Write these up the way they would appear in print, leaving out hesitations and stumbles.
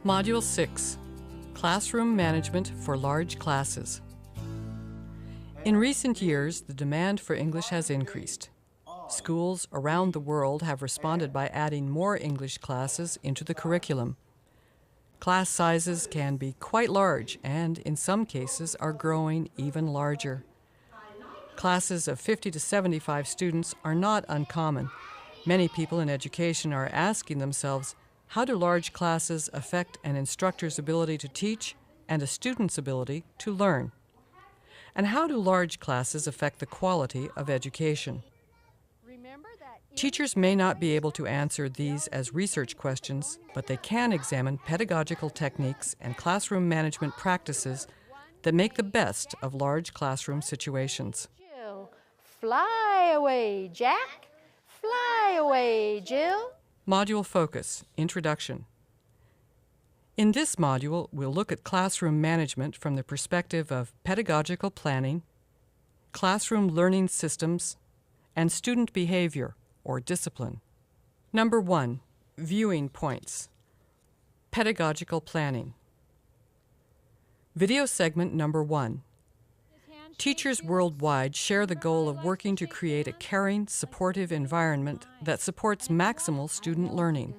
Module 6, Classroom Management for Large Classes. In recent years, the demand for English has increased. Schools around the world have responded by adding more English classes into the curriculum. Class sizes can be quite large and, in some cases, are growing even larger. Classes of 50 to 75 students are not uncommon. Many people in education are asking themselves, how do large classes affect an instructor's ability to teach and a student's ability to learn? And how do large classes affect the quality of education? Teachers may not be able to answer these as research questions, but they can examine pedagogical techniques and classroom management practices that make the best of large classroom situations. Jill, fly away, Jack. Fly away, Jill. Module Focus, Introduction. In this module, we'll look at classroom management from the perspective of pedagogical planning, classroom learning systems, and student behavior, or discipline. Number 1, Viewing Points. Pedagogical Planning. Video segment number 1. Teachers worldwide share the goal of working to create a caring, supportive environment that supports maximal student learning.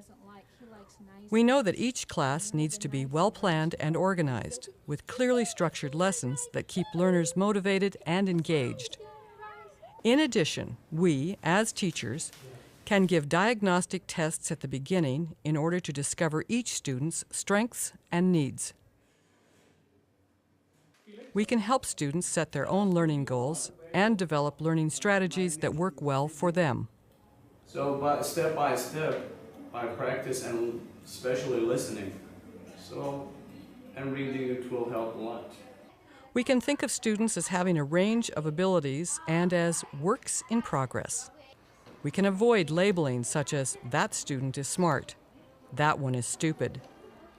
We know that each class needs to be well-planned and organized, with clearly structured lessons that keep learners motivated and engaged. In addition, we, as teachers, can give diagnostic tests at the beginning in order to discover each student's strengths and needs. We can help students set their own learning goals and develop learning strategies that work well for them. So step by step, by practice and especially listening, and reading, it will help a lot. We can think of students as having a range of abilities and as works in progress. We can avoid labeling such as, that student is smart, that one is stupid,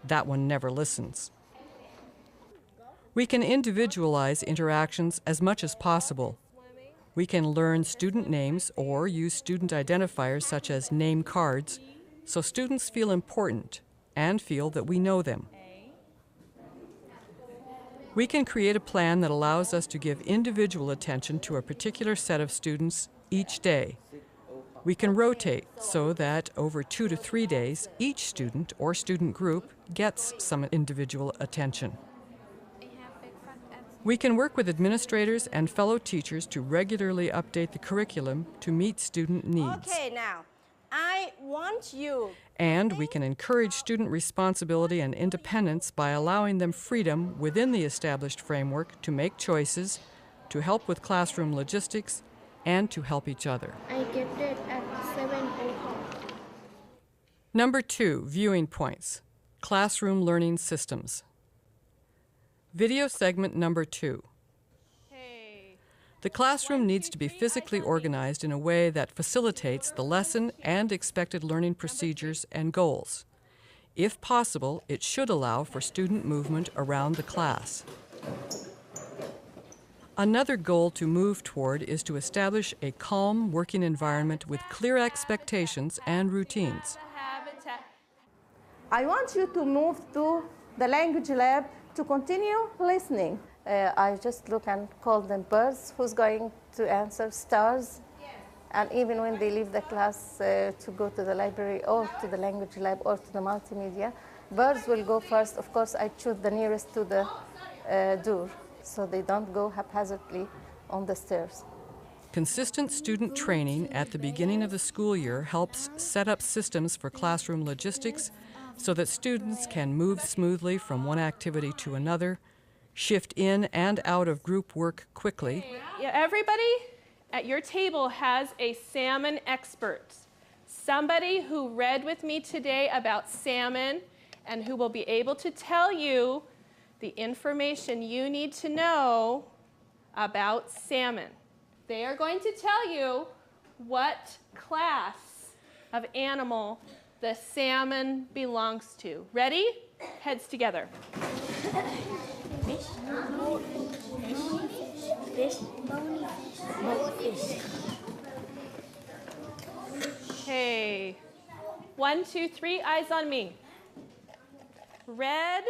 that one never listens. We can individualize interactions as much as possible. We can learn student names or use student identifiers such as name cards so students feel important and feel that we know them. We can create a plan that allows us to give individual attention to a particular set of students each day. We can rotate so that over 2 to 3 days, each student or student group gets some individual attention. We can work with administrators and fellow teachers to regularly update the curriculum to meet student needs. Okay, now, I want you. And we can encourage student responsibility and independence by allowing them freedom within the established framework to make choices, to help with classroom logistics, and to help each other. I get it at 7:00. Number 2, Viewing Points. Classroom Learning Systems. Video segment number 2. The classroom needs to be physically organized in a way that facilitates the lesson and expected learning procedures and goals. If possible, it should allow for student movement around the class. Another goal to move toward is to establish a calm working environment with clear expectations and routines. I want you to move to the language lab to continue listening. I just look and call them birds. Who's going to answer? Stars. And even when they leave the class to go to the library or to the language lab or to the multimedia, birds will go first. Of course, I choose the nearest to the door, so they don't go haphazardly on the stairs. Consistent student training at the beginning of the school year helps set up systems for classroom logistics so that students can move smoothly from one activity to another, shift in and out of group work quickly. Yeah, everybody at your table has a salmon expert, somebody who read with me today about salmon and who will be able to tell you the information you need to know about salmon. They are going to tell you what class of animal the salmon belongs to. Ready? Heads together. Fish, bony fish. Okay. 1, 2, 3, eyes on me. Red,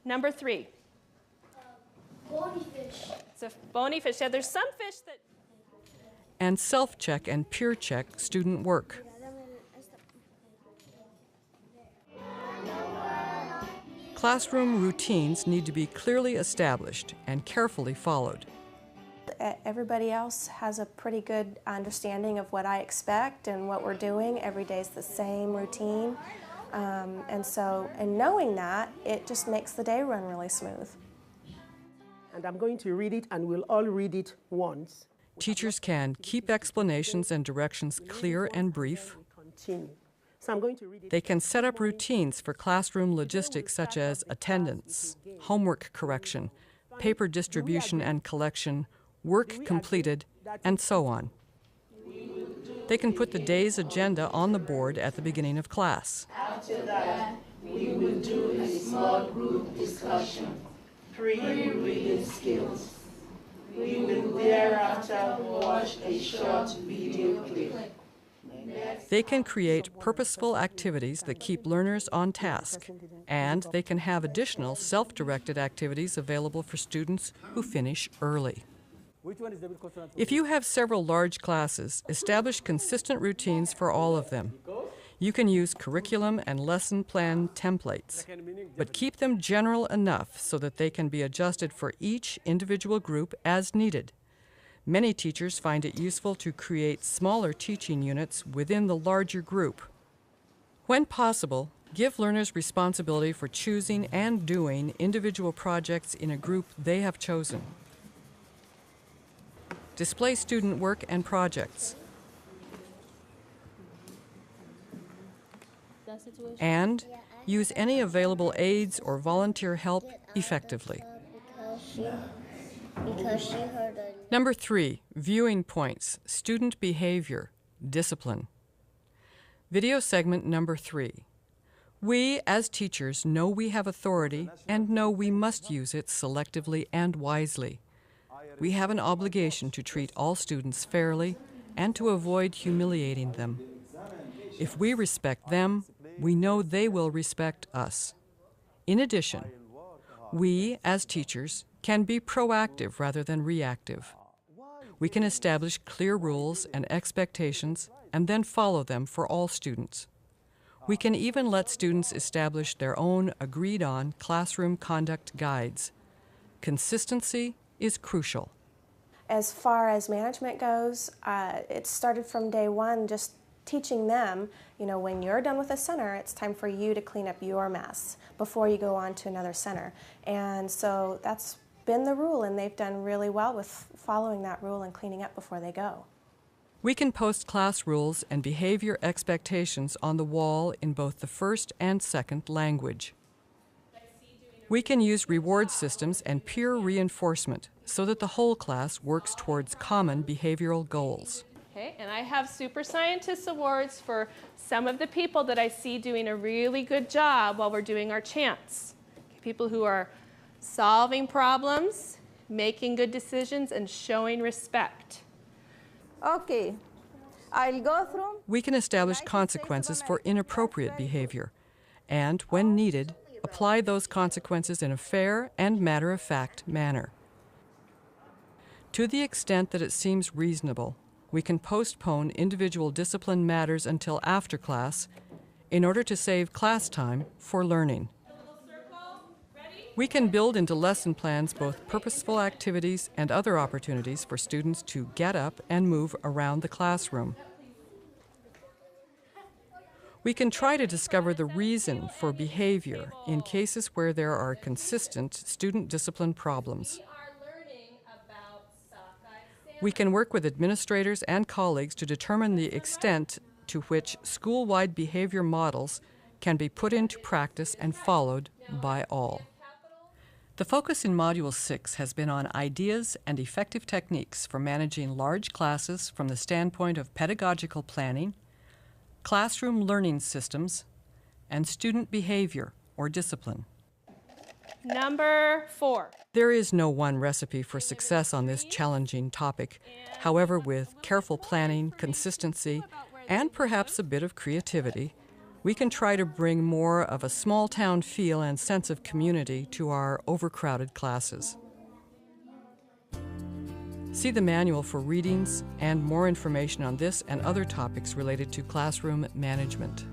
number 3. Bony fish. It's a bony fish. Yeah, there's some fish that... And self-check and peer-check student work. Classroom routines need to be clearly established and carefully followed. Everybody else has a pretty good understanding of what I expect and what we're doing. Every day is the same routine. And knowing that, it just makes the day run really smooth. And I'm going to read it, and we'll all read it once. Teachers can keep explanations and directions clear and brief. Continue. So I'm going to read it. They can set up routines for classroom logistics such as attendance, homework correction, paper distribution and collection, work completed, and so on. They can put the day's agenda on the board at the beginning of class. After that, we will do a small group discussion, pre-reading skills. We will thereafter watch a short video clip. They can create purposeful activities that keep learners on task, and they can have additional self-directed activities available for students who finish early. If you have several large classes, establish consistent routines for all of them. You can use curriculum and lesson plan templates, but keep them general enough so that they can be adjusted for each individual group as needed. Many teachers find it useful to create smaller teaching units within the larger group. When possible, give learners responsibility for choosing and doing individual projects in a group they have chosen. Display student work and projects. And use any available aids or volunteer help effectively. Number 3, viewing points, student behavior, discipline. Video segment number 3. We, as teachers, know we have authority and know we must use it selectively and wisely. We have an obligation to treat all students fairly and to avoid humiliating them. If we respect them, we know they will respect us. In addition, we, as teachers, can be proactive rather than reactive. We can establish clear rules and expectations and then follow them for all students. We can even let students establish their own agreed-on classroom conduct guides. Consistency is crucial. As far as management goes, it started from day one, just teaching them, when you're done with a center, it's time for you to clean up your mess before you go on to another center. And so that's been the rule, and they've done really well with following that rule and cleaning up before they go. We can post class rules and behavior expectations on the wall in both the first and second language. We can use reward systems and peer reinforcement so that the whole class works towards common behavioral goals. Okay, and I have Super Scientist Awards for some of the people that I see doing a really good job while we're doing our chants. People who are solving problems, making good decisions, and showing respect. Okay, I'll go through. We can establish consequences for inappropriate behavior, and when needed, apply those consequences in a fair and matter-of-fact manner. To the extent that it seems reasonable, we can postpone individual discipline matters until after class in order to save class time for learning. We can build into lesson plans both purposeful activities and other opportunities for students to get up and move around the classroom. We can try to discover the reason for behavior in cases where there are consistent student discipline problems. We can work with administrators and colleagues to determine the extent to which school-wide behavior models can be put into practice and followed by all. The focus in Module 6 has been on ideas and effective techniques for managing large classes from the standpoint of pedagogical planning, classroom learning systems, and student behavior or discipline. Number 4. There is no one recipe for success on this challenging topic. However, with careful planning, consistency, and perhaps a bit of creativity, we can try to bring more of a small-town feel and sense of community to our overcrowded classes. See the manual for readings and more information on this and other topics related to classroom management.